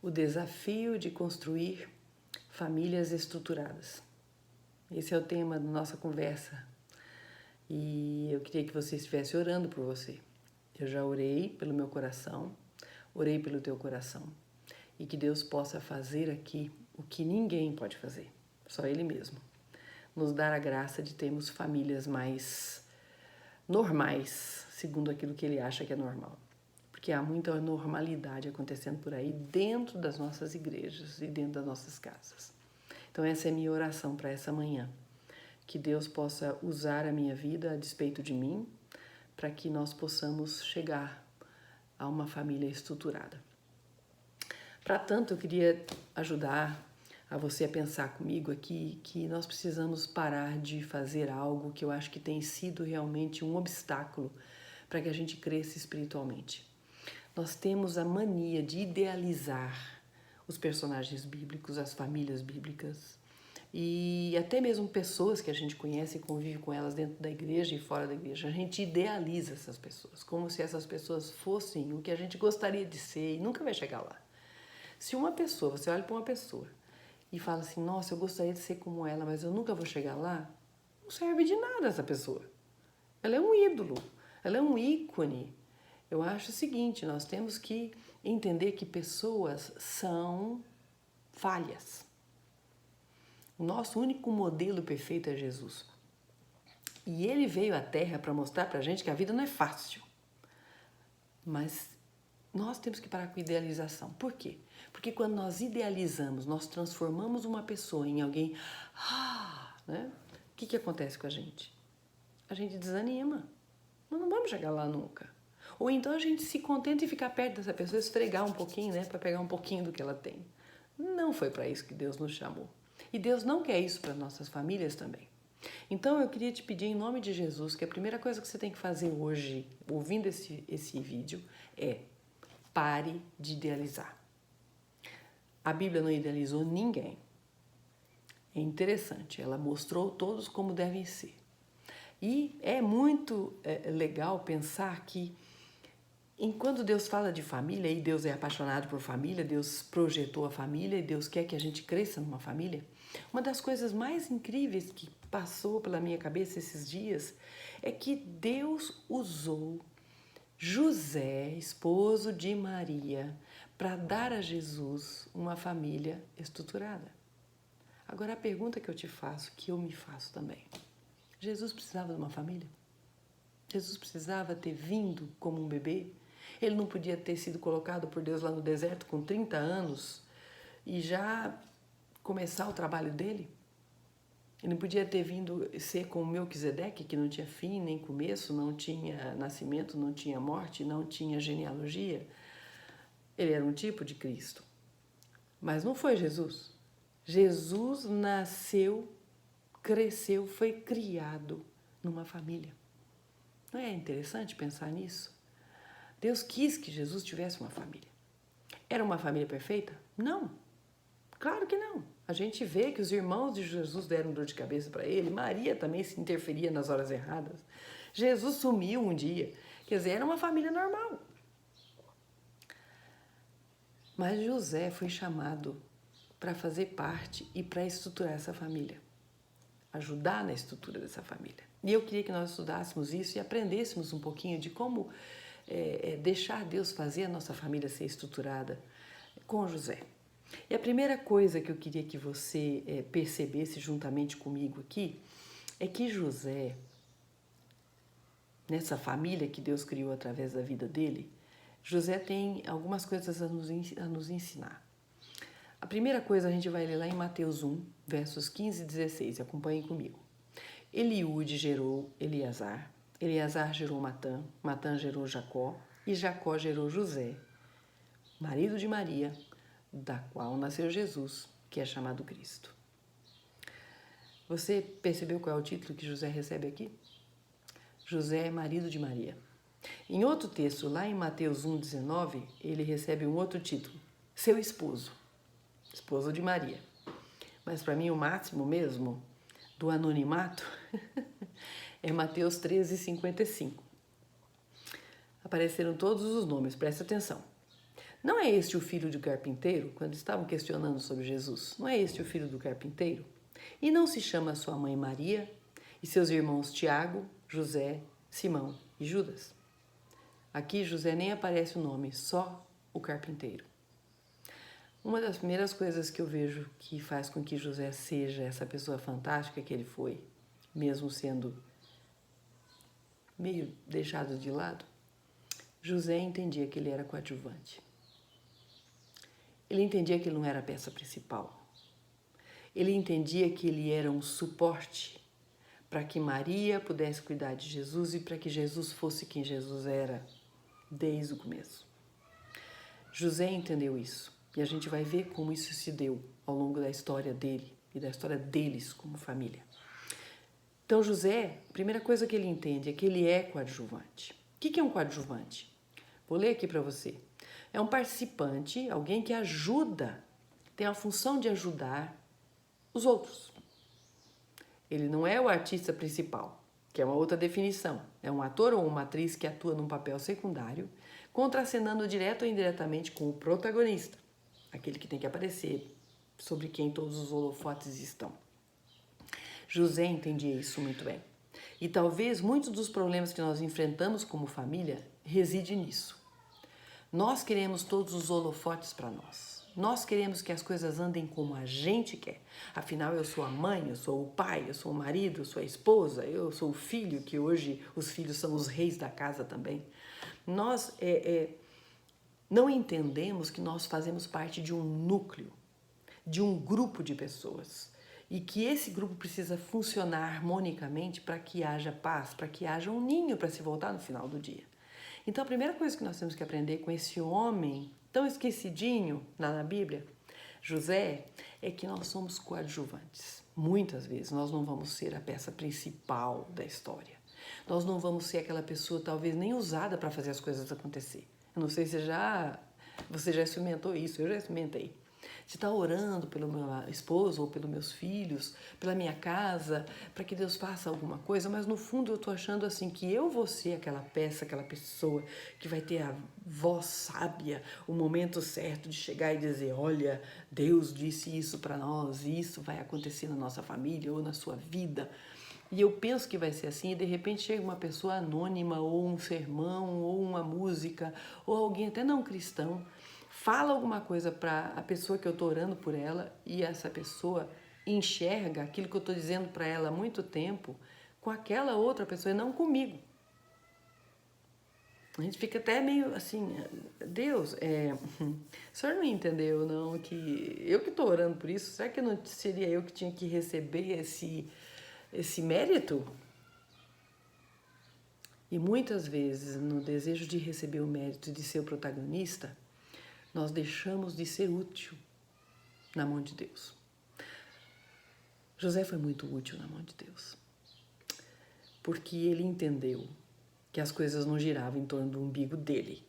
o desafio de construir famílias estruturadas. Esse é o tema da nossa conversa e eu queria que você estivesse orando por você. Eu já orei pelo meu coração, orei pelo teu coração e que Deus possa fazer aqui o que ninguém pode fazer, só Ele mesmo. Nos dar a graça de termos famílias mais normais, segundo aquilo que Ele acha que é normal. Porque há muita normalidade acontecendo por aí dentro das nossas igrejas e dentro das nossas casas. Então essa é a minha oração para essa manhã. Que Deus possa usar a minha vida a despeito de mim, para que nós possamos chegar a uma família estruturada. Para tanto, eu queria ajudar a você a pensar comigo aqui que nós precisamos parar de fazer algo que eu acho que tem sido realmente um obstáculo para que a gente cresça espiritualmente. Nós temos a mania de idealizar os personagens bíblicos, as famílias bíblicas e até mesmo pessoas que a gente conhece e convive com elas dentro da igreja e fora da igreja. A gente idealiza essas pessoas, como se essas pessoas fossem o que a gente gostaria de ser e nunca vai chegar lá. Se uma pessoa, você olha para uma pessoa e fala assim, nossa, eu gostaria de ser como ela, mas eu nunca vou chegar lá, não serve de nada essa pessoa. Ela é um ídolo, ela é um ícone. Eu acho o seguinte, nós temos que entender que pessoas são falhas. O nosso único modelo perfeito é Jesus. E Ele veio à Terra para mostrar para a gente que a vida não é fácil. Mas nós temos que parar com idealização. Por quê? Porque quando nós idealizamos, nós transformamos uma pessoa em alguém... né? O que acontece com a gente? A gente desanima. Nós não vamos chegar lá nunca. Ou então a gente se contenta em ficar perto dessa pessoa, esfregar um pouquinho, né? Para pegar um pouquinho do que ela tem. Não foi para isso que Deus nos chamou. E Deus não quer isso para nossas famílias também. Então eu queria te pedir em nome de Jesus que a primeira coisa que você tem que fazer hoje, ouvindo esse vídeo, é pare de idealizar. A Bíblia não idealizou ninguém. É interessante, ela mostrou todos como devem ser. E é muito legal pensar que enquanto Deus fala de família, e Deus é apaixonado por família, Deus projetou a família e Deus quer que a gente cresça numa família, uma das coisas mais incríveis que passou pela minha cabeça esses dias é que Deus usou José, esposo de Maria, para dar a Jesus uma família estruturada. Agora a pergunta que eu te faço, que eu me faço também. Jesus precisava de uma família? Jesus precisava ter vindo como um bebê? Ele não podia ter sido colocado por Deus lá no deserto com 30 anos e já começar o trabalho dele? Ele não podia ter vindo ser como Melquisedeque, que não tinha fim nem começo, não tinha nascimento, não tinha morte, não tinha genealogia. Ele era um tipo de Cristo. Mas não foi Jesus. Jesus nasceu, cresceu, foi criado numa família. Não é interessante pensar nisso? Deus quis que Jesus tivesse uma família. Era uma família perfeita? Não. Claro que não. A gente vê que os irmãos de Jesus deram dor de cabeça para ele. Maria também se interferia nas horas erradas. Jesus sumiu um dia. Quer dizer, era uma família normal. Mas José foi chamado para fazer parte e para estruturar essa família. Ajudar na estrutura dessa família. E eu queria que nós estudássemos isso e aprendêssemos um pouquinho de como deixar Deus fazer a nossa família ser estruturada com José. E a primeira coisa que eu queria que você percebesse juntamente comigo aqui é que José, nessa família que Deus criou através da vida dele, José tem algumas coisas a nos ensinar. A primeira coisa a gente vai ler lá em Mateus 1, versos 15 e 16, acompanhem comigo. Eliúde gerou Eleazar, Eleazar gerou Matã, Matã gerou Jacó e Jacó gerou José, marido de Maria, da qual nasceu Jesus, que é chamado Cristo. Você percebeu qual é o título que José recebe aqui? José é marido de Maria. Em outro texto, lá em Mateus 1,19, ele recebe um outro título, seu esposo, esposo de Maria. Mas para mim o máximo mesmo do anonimato é Mateus 13,55. Apareceram todos os nomes, presta atenção. Não é este o filho do carpinteiro? Quando estavam questionando sobre Jesus, não é este o filho do carpinteiro? E não se chama sua mãe Maria e seus irmãos Tiago, José, Simão e Judas? Aqui José nem aparece o nome, só o carpinteiro. Uma das primeiras coisas que eu vejo que faz com que José seja essa pessoa fantástica que ele foi, mesmo sendo meio deixado de lado, José entendia que ele era coadjuvante. Ele entendia que ele não era a peça principal. Ele entendia que ele era um suporte para que Maria pudesse cuidar de Jesus e para que Jesus fosse quem Jesus era desde o começo. José entendeu isso e a gente vai ver como isso se deu ao longo da história dele e da história deles como família. Então José, a primeira coisa que ele entende é que ele é coadjuvante. O que é um coadjuvante? Vou ler aqui para você. É um participante, alguém que ajuda, tem a função de ajudar os outros. Ele não é o artista principal, que é uma outra definição. É um ator ou uma atriz que atua num papel secundário, contracenando direto ou indiretamente com o protagonista, aquele que tem que aparecer, sobre quem todos os holofotes estão. José entendia isso muito bem. E talvez muitos dos problemas que nós enfrentamos como família residem nisso. Nós queremos todos os holofotes para nós. Nós queremos que as coisas andem como a gente quer. Afinal, eu sou a mãe, eu sou o pai, eu sou o marido, eu sou a esposa, eu sou o filho, que hoje os filhos são os reis da casa também. Nós não entendemos que nós fazemos parte de um núcleo, de um grupo de pessoas. E que esse grupo precisa funcionar harmonicamente para que haja paz, para que haja um ninho para se voltar no final do dia. Então, a primeira coisa que nós temos que aprender com esse homem tão esquecidinho lá na Bíblia, José, é que nós somos coadjuvantes. Muitas vezes nós não vamos ser a peça principal da história. Nós não vamos ser aquela pessoa talvez nem usada para fazer as coisas acontecer. Eu não sei se você já experimentou isso, eu já experimentei. De estar orando pelo meu esposo ou pelos meus filhos, pela minha casa, para que Deus faça alguma coisa, mas no fundo eu estou achando assim que eu vou ser aquela peça, aquela pessoa que vai ter a voz sábia, o momento certo de chegar e dizer, olha, Deus disse isso para nós e isso vai acontecer na nossa família ou na sua vida. E eu penso que vai ser assim e de repente chega uma pessoa anônima ou um sermão ou uma música ou alguém até não cristão, fala alguma coisa para a pessoa que eu estou orando por ela e essa pessoa enxerga aquilo que eu estou dizendo para ela há muito tempo com aquela outra pessoa e não comigo. A gente fica até meio assim, Deus, o senhor não entendeu não que eu que estou orando por isso, será que não seria eu que tinha que receber esse mérito? E muitas vezes no desejo de receber o mérito de ser o protagonista, nós deixamos de ser útil na mão de Deus. José foi muito útil na mão de Deus, porque ele entendeu que as coisas não giravam em torno do umbigo dele.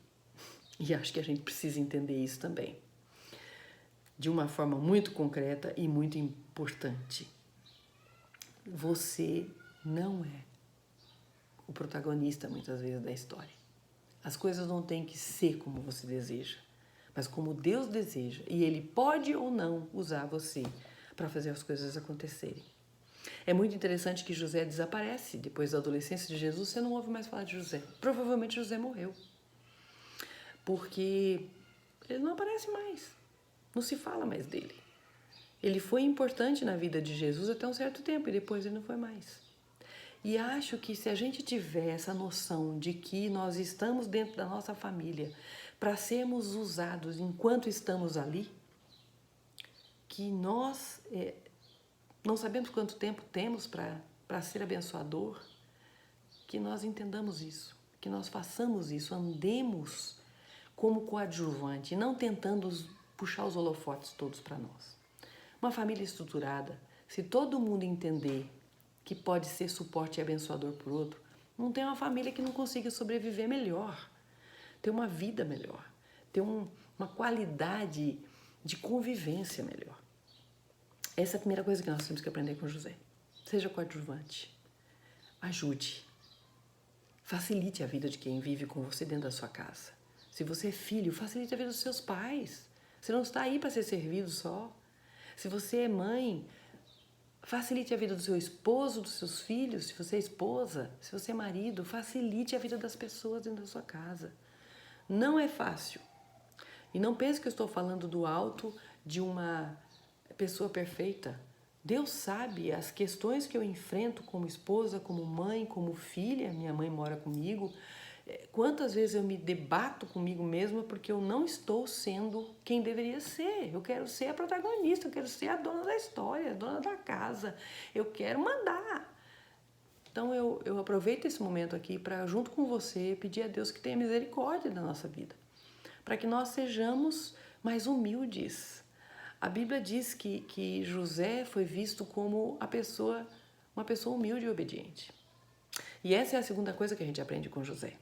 E acho que a gente precisa entender isso também, de uma forma muito concreta e muito importante. Você não é o protagonista, muitas vezes, da história. As coisas não têm que ser como você deseja, mas como Deus deseja, e Ele pode ou não usar você para fazer as coisas acontecerem. É muito interessante que José desaparece depois da adolescência de Jesus, você não ouve mais falar de José. Provavelmente José morreu, porque ele não aparece mais, não se fala mais dele. Ele foi importante na vida de Jesus até um certo tempo e depois ele não foi mais. E acho que se a gente tiver essa noção de que nós estamos dentro da nossa família para sermos usados enquanto estamos ali, que nós não sabemos quanto tempo temos para ser abençoador, que nós entendamos isso, que nós façamos isso, andemos como coadjuvante, não tentando puxar os holofotes todos para nós. Uma família estruturada, se todo mundo entender que pode ser suporte e abençoador por outro, não tem uma família que não consiga sobreviver melhor, ter uma vida melhor, ter uma qualidade de convivência melhor. Essa é a primeira coisa que nós temos que aprender com José. Seja coadjuvante, ajude, facilite a vida de quem vive com você dentro da sua casa. Se você é filho, facilite a vida dos seus pais. Você não está aí para ser servido só. Se você é mãe, facilite a vida do seu esposo, dos seus filhos. Se você é esposa, se você é marido, facilite a vida das pessoas dentro da sua casa. Não é fácil. E não pense que eu estou falando do alto de uma pessoa perfeita. Deus sabe as questões que eu enfrento como esposa, como mãe, como filha. Minha mãe mora comigo. Quantas vezes eu me debato comigo mesma porque eu não estou sendo quem deveria ser. Eu quero ser a protagonista, eu quero ser a dona da história, a dona da casa. Eu quero mandar. Então eu aproveito esse momento aqui para, junto com você, pedir a Deus que tenha misericórdia da nossa vida, para que nós sejamos mais humildes. A Bíblia diz que José foi visto como uma pessoa humilde e obediente. E essa é a segunda coisa que a gente aprende com José.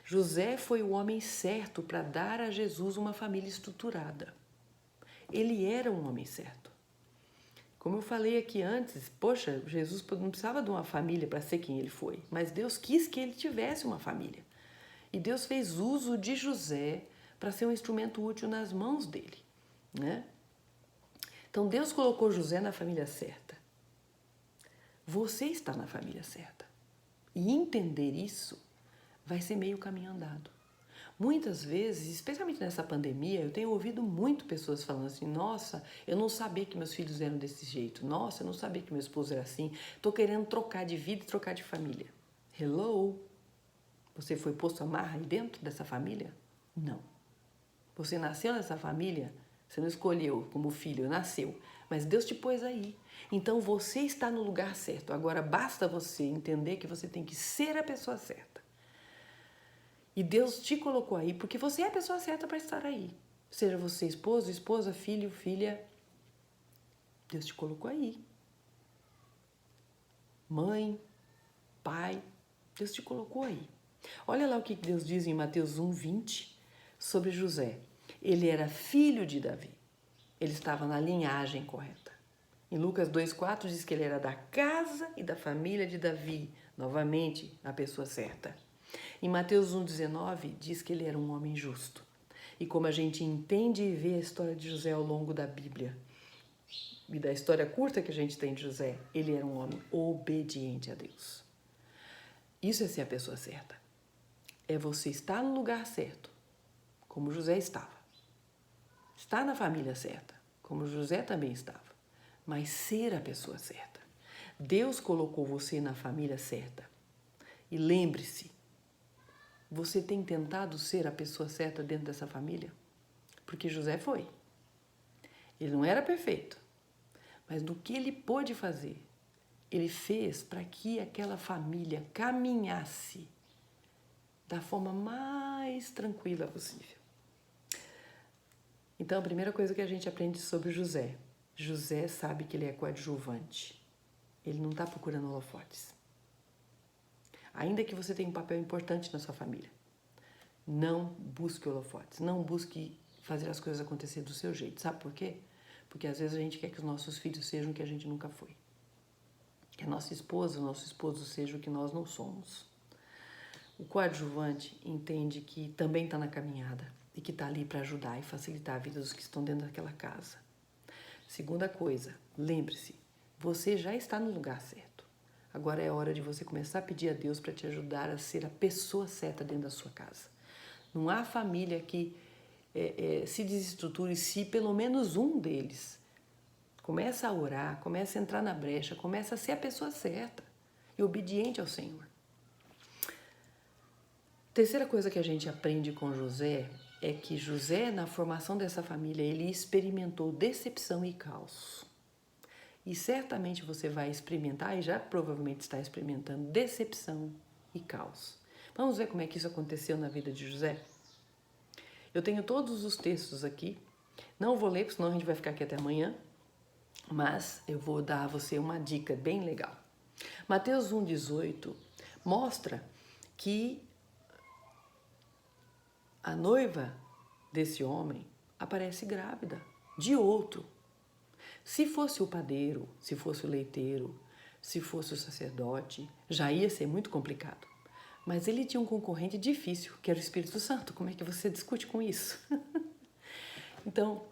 José foi o homem certo para dar a Jesus uma família estruturada. Ele era um homem certo. Como eu falei aqui antes, poxa, Jesus não precisava de uma família para ser quem ele foi, mas Deus quis que ele tivesse uma família. E Deus fez uso de José para ser um instrumento útil nas mãos dele, né? Então Deus colocou José na família certa. Você está na família certa. E entender isso vai ser meio caminho andado. Muitas vezes, especialmente nessa pandemia, eu tenho ouvido muito pessoas falando assim: nossa, eu não sabia que meus filhos eram desse jeito. Nossa, eu não sabia que meu esposo era assim. Estou querendo trocar de vida e trocar de família. Hello? Você foi posto à marra aí dentro dessa família? Não. Você nasceu nessa família? Você não escolheu como filho, nasceu. Mas Deus te pôs aí. Então você está no lugar certo. Agora basta você entender que você tem que ser a pessoa certa. E Deus te colocou aí porque você é a pessoa certa para estar aí. Seja você esposo, esposa, filho, filha. Deus te colocou aí. Mãe, pai, Deus te colocou aí. Olha lá o que Deus diz em Mateus 1:20 sobre José. Ele era filho de Davi. Ele estava na linhagem correta. Em Lucas 2:4 diz que ele era da casa e da família de Davi. Novamente, a pessoa certa. Em Mateus 1:19 diz que ele era um homem justo. E como a gente entende e vê a história de José ao longo da Bíblia, e da história curta que a gente tem de José, ele era um homem obediente a Deus. Isso é ser a pessoa certa. É você estar no lugar certo, como José estava. Estar na família certa, como José também estava. Mas ser a pessoa certa. Deus colocou você na família certa. E lembre-se, você tem tentado ser a pessoa certa dentro dessa família? Porque José foi. Ele não era perfeito, mas do que ele pôde fazer, ele fez para que aquela família caminhasse da forma mais tranquila possível. Então, a primeira coisa que a gente aprende sobre José: José sabe que ele é coadjuvante. Ele não está procurando holofotes. Ainda que você tenha um papel importante na sua família, não busque holofotes, não busque fazer as coisas acontecer do seu jeito. Sabe por quê? Porque às vezes a gente quer que os nossos filhos sejam o que a gente nunca foi. Que a nossa esposa, o nosso esposo seja o que nós não somos. O coadjuvante entende que também está na caminhada e que está ali para ajudar e facilitar a vida dos que estão dentro daquela casa. Segunda coisa, lembre-se, você já está no lugar certo. Agora é hora de você começar a pedir a Deus para te ajudar a ser a pessoa certa dentro da sua casa. Não há família que se desestruture se pelo menos um deles começa a orar, começa a entrar na brecha, começa a ser a pessoa certa e obediente ao Senhor. Terceira coisa que a gente aprende com José é que José, na formação dessa família, ele experimentou decepção e caos. E certamente você vai experimentar, e já provavelmente está experimentando, decepção e caos. Vamos ver como é que isso aconteceu na vida de José? Eu tenho todos os textos aqui. Não vou ler, porque senão a gente vai ficar aqui até amanhã. Mas eu vou dar a você uma dica bem legal. Mateus 1:18 mostra que a noiva desse homem aparece grávida de outro. Se fosse o padeiro, se fosse o leiteiro, se fosse o sacerdote, já ia ser muito complicado. Mas ele tinha um concorrente difícil, que era o Espírito Santo. Como é que você discute com isso? Então,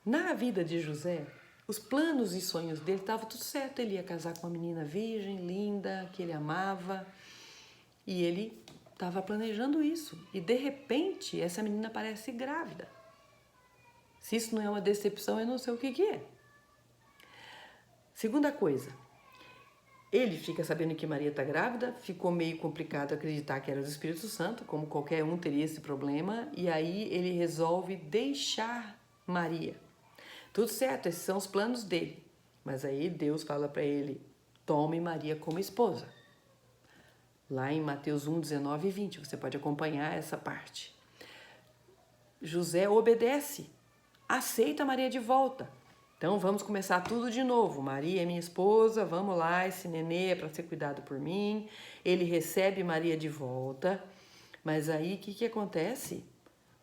na vida de José, os planos e sonhos dele estavam tudo certo. Ele ia casar com uma menina virgem, linda, que ele amava. E ele estava planejando isso. E, de repente, essa menina parece grávida. Se isso não é uma decepção, eu não sei o que é. Segunda coisa, ele fica sabendo que Maria está grávida, ficou meio complicado acreditar que era do Espírito Santo, como qualquer um teria esse problema, e aí ele resolve deixar Maria. Tudo certo, esses são os planos dele. Mas aí Deus fala para ele, tome Maria como esposa. Lá em Mateus 1, 19 e 20, você pode acompanhar essa parte. José obedece, aceita Maria de volta. Então vamos começar tudo de novo. Maria é minha esposa, vamos lá, esse nenê é para ser cuidado por mim. Ele recebe Maria de volta, mas aí o que acontece?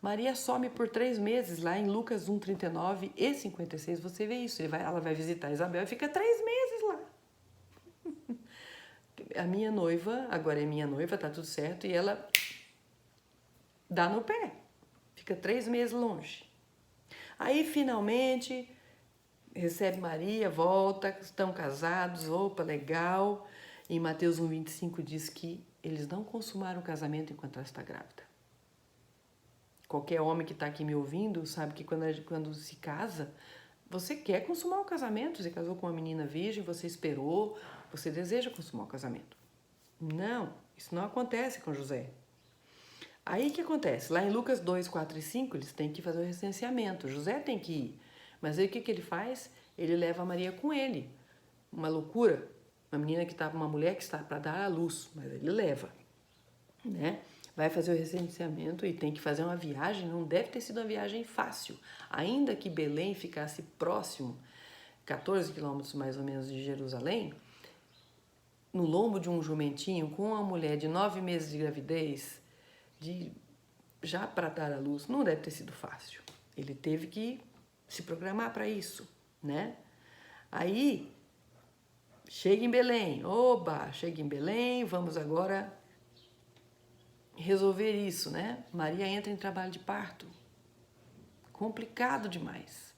Maria some por 3 meses, lá em Lucas 1, 39 e 56, você vê isso. Ela vai visitar Isabel e fica 3 meses lá. A minha noiva, agora é minha noiva, tá tudo certo, e ela dá no pé. Fica 3 meses longe. Aí finalmente recebe Maria, volta, estão casados, opa, legal. Em Mateus 1, 25 diz que eles não consumaram o casamento enquanto ela está grávida. Qualquer homem que está aqui me ouvindo sabe que quando se casa, você quer consumar o casamento. Você casou com uma menina virgem, você esperou, você deseja consumar o casamento. Não, isso não acontece com José. Aí o que acontece? Lá em Lucas 2, 4 e 5, eles têm que fazer o recenseamento. José tem que ir. Mas aí o que ele faz? Ele leva a Maria com ele. Uma loucura. Uma mulher que está para dar à luz, mas ele leva, né? Vai fazer o recenseamento e tem que fazer uma viagem. Não deve ter sido uma viagem fácil. Ainda que Belém ficasse próximo, 14 quilômetros mais ou menos de Jerusalém, no lombo de um jumentinho, com uma mulher de 9 meses de gravidez, já para dar à luz, não deve ter sido fácil. Ele teve que se programar para isso, né? Aí, chega em Belém, chega em Belém, vamos agora resolver isso, né? Maria entra em trabalho de parto, complicado demais.